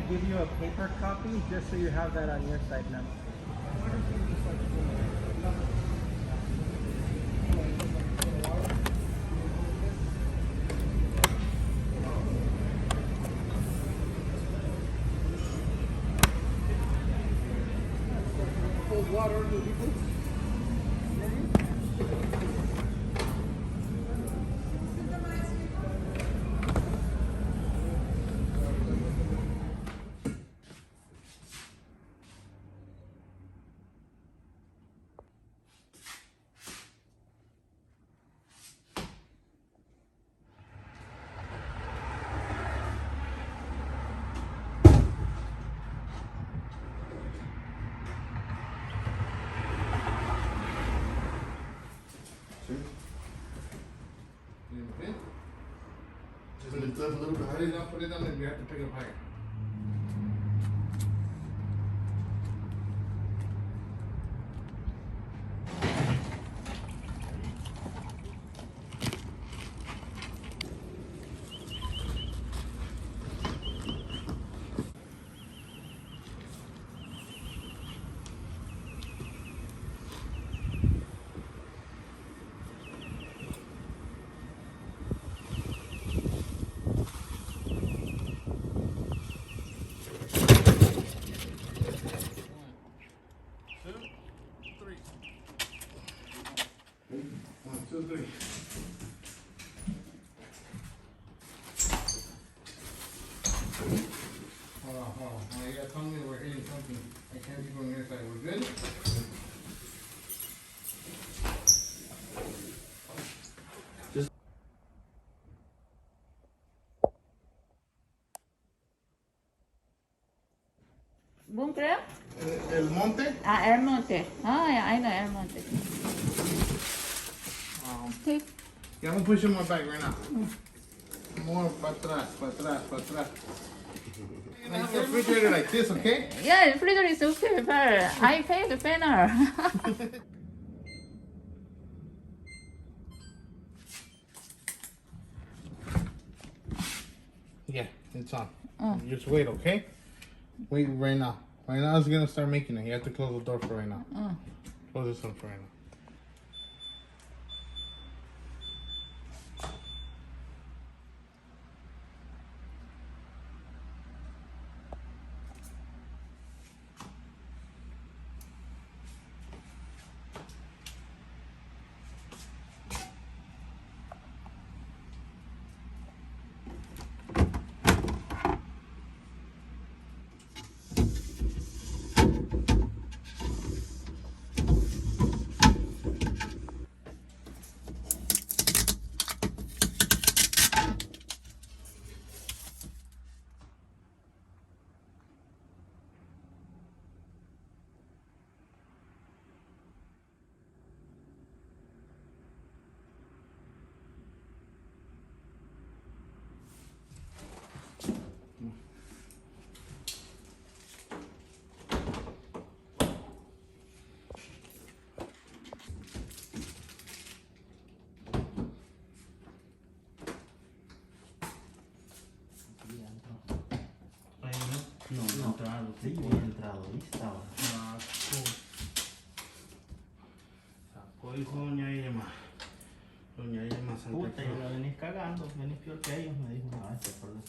give you a paper copy just so you have that on your side now. Water, just lift up a little bit higher. Now put it on and you have to pick it up higher. One, two, three. Hold on, hold on. Now you gotta tell me we're hitting something. I can't be going your side. We're good? ¿Boom creo? El monte. El Monte. Oh, yeah, I know El Monte. Take. Yeah, I'm gonna push you on my back right now. More para atrás, para atrás, para atrás. You're gonna have the refrigerator like this, okay? Yeah, the freezer is okay, but I pay the banner. Yeah, it's on. Just wait, okay? Wait right now. Right now it's gonna start making it. You have to close the door for right now. Close this one for right now. No, entrado, sí, había entrado, ahí estaba. Sacó, dijo doña Irma. Doña Irma Santa Puta, yo Cruz. la venís cagando, venís peor que ellos, me dijo una vez, ¿te acuerdas?